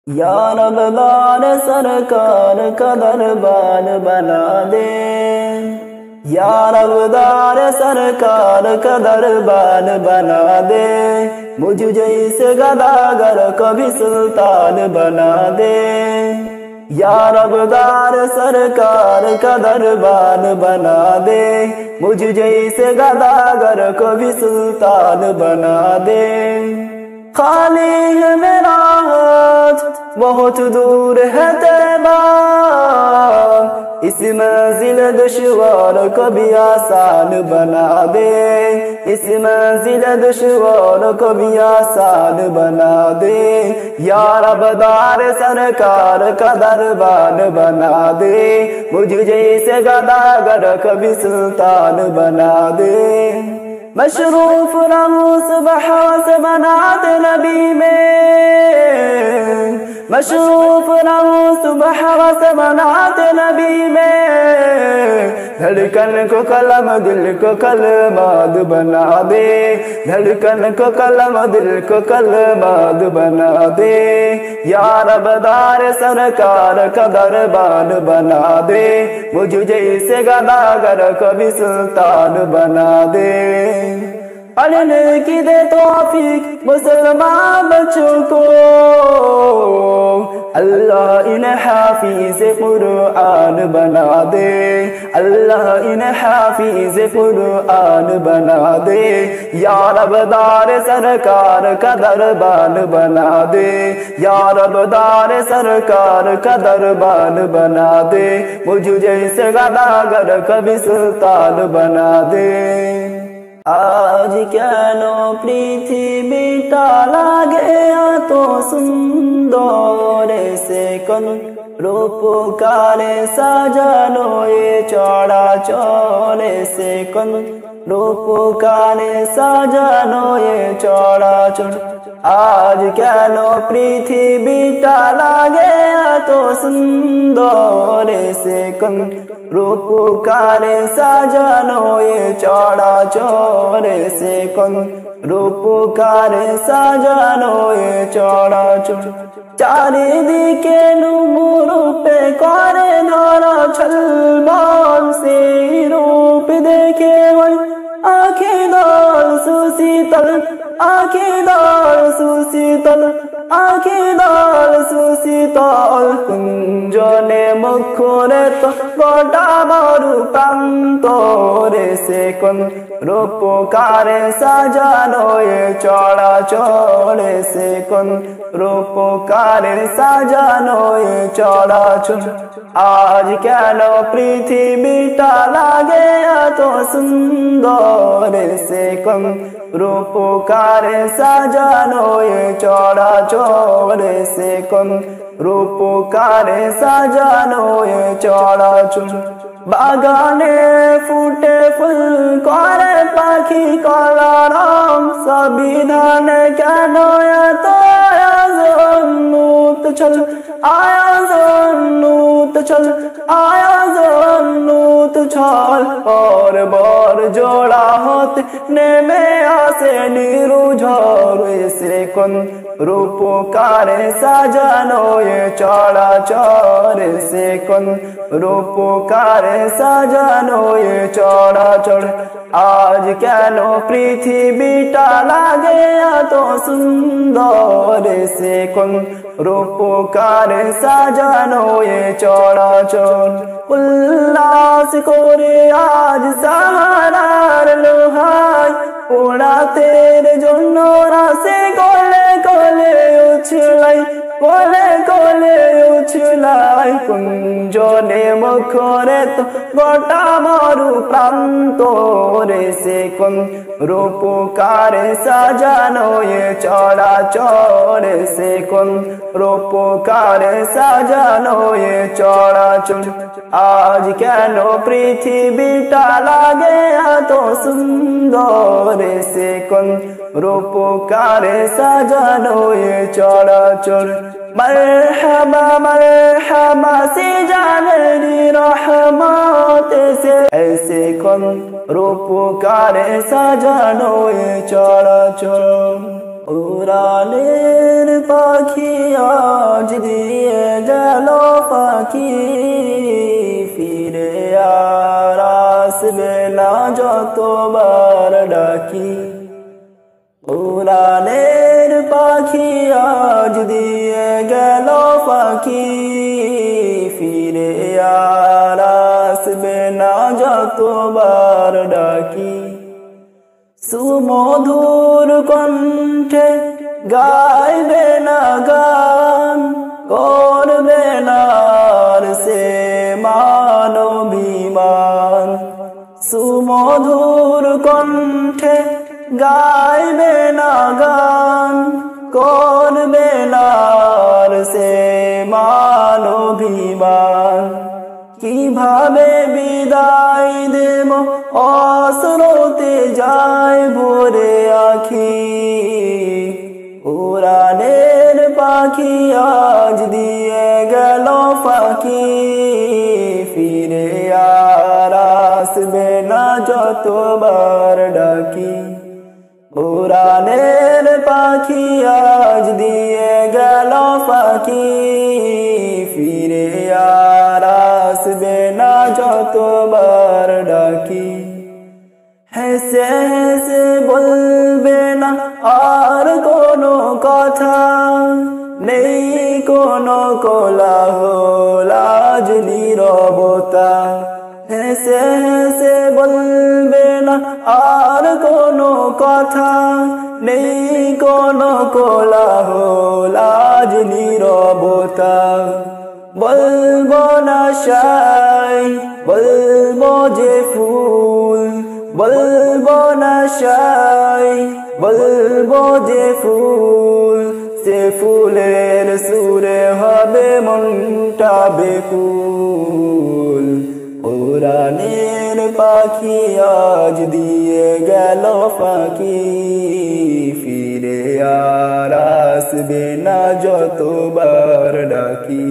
या रब्बान सरकार का दरबार बना दे, या रब्बान सरकार का दरबार बना दे, मुझ जैसे गदागर कभी सुल्तान बना दे। या रब्बान सरकार का दरबार बना दे, मुझ जैसे गदागर कभी सुल्तान बना दे। खाली है मेरा हाथ बहुत दूर है तैबा, इस मंजिल दुश्वार कभी आसान बना दे, इस मंजिल दुश्वार कभी आसान बना दे। या रब्बान सरकार का दरबार बना दे, मुझ जैसे गदागर कभी सुल्तान बना दे। मशरूफ रहूं सुबह से बनात नबी में, मशरूफ रहूं सुबह से बनात नबी में। धड़कन को कलम दिल को कलमाद बना दे, धड़कन को कलम दिल को कलमाद बना दे। या रब्बान सरकार का दरबार बना दे, मुझ जैसे गदागर कभी सुल्तान बना दे। पढ़ने की दे तौफीक मुसलमान बच्चों को, अल्लाह इन्हें हाफिज कुरान बना दे, अल्लाह इन्हें हाफिज कुरान बना दे। या रब्बान सरकार का दरबार बना दे, या रब्बान सरकार का दरबार बना दे, मुझ जैसे गदागर कभी सुल्तान बना दे। आज কেন পৃথিবীটা লাগে এত সুন্দর, সে কোন রূপকারে সাজানো এ চরাচরে, সে কোন রূপকারে সাজানো এ চরাচর। আজ কেন পৃথিবীটা লাগে এত সুন্দর, সে কোন রূপকারে সাজানো এ চরাচরে, সে কোন রূপকারে সাজানো এ চরাচর। চারিদিকে রূপে করে ধরা ছলবল, সেই রূপ দেখে আঁখি দল সুশীতল, আঁখি দল সুশীতল, আঁখি দল সুশীতল। কুঞ্জনে মুখরে তো গোটা মরু প্রান্তরে, সে কোন রূপকারে সাজানো এ চরাচরে, সে কোন রূপকারে সাজানো এ চরাচর। আজ কেন পৃথিবীটা লাগে এত সুন্দর, সে কোন রূপকারে সাজানো এ চরাচরে, সে কোন রূপকারে সাজানো এ চরাচর। বাগানে ফুটে ফুল করে পাখি কলরব, সবিধানে কেন এত আয়োজন নূত চল, আয়োজন নূত চল, আয়োজন নূত চল। পর্বত জোড়া হতে নেমে আসে নিরুঝর, সে কোন রূপকারে সাজানো এ চরাচর, সে কোন রূপকারে সাজানো এ চরাচর। আজ কেন পৃথিবীটা লাগে এত সুন্দর, সে কোন রূপকারে সাজানো এ চরাচর। উল্লাস করে আজ সাহারার লোহায় পোড়াতের জন্য রাশে কোলে কোলে উছলাই, কোলে কোলে উছলাই। কুঞ্জনে মুখরে তো গোটা মরু প্রান্তরে, সে কোন রূপকারে সাজানো এ চরাচরে, সে কোন রূপকারে সাজানো এ চরাচর। আজ কেন পৃথিবীটা লাগে এত সুন্দর, সে কোন রূপকারে সাজানো এ চরাচর। मरहबा मरहबा से जानेरी रहमत से, ऐसे कौन रूपकारे सजानो ये चराचर। উড়ানের পাখি আজ দিয়ে গেল পাখি ফিরে আর আসবে না যতবার ডাকি উড়ানের পাখি আজ দিয়ে গেল পাখি ফিরে আর আসবে না যতবার ডাকি সুমধুর কণ্ঠে গাইবে না গান করবে না সে মানবিমান সুমধুর কণ্ঠে গাইবে না গান করবে না সে মানবিমান কিভাবে বিদায় দেব অশ্রুতে যায় ভরে আখি উড়ানের পাখি আজ দিয়ে গেল পাখি ফিরে আর আসবে না যতবার ডাকি উড়ানের পাখি আজ দিয়ে গেল পাখি ফিরে আর আসবে না যতবার ডাকি হেসে হেসে বলবে না আর কোনো কথা নেই কোনো কোলাহল আজ নীরবতা হেসে হেসে বলবে না আর কোনো কথা নেই কোনো কোলাহল আজ নীরবতা বলবো না শাই বলবো যে ফুল বলবো না শাই বলবো যে ফুল সে ফুলের সুরে হবে মনটা বেকুল উড়ানের পাখি আজ দিয়ে গেল পাখি ফিরে আর আসবে না যতবার ডাকি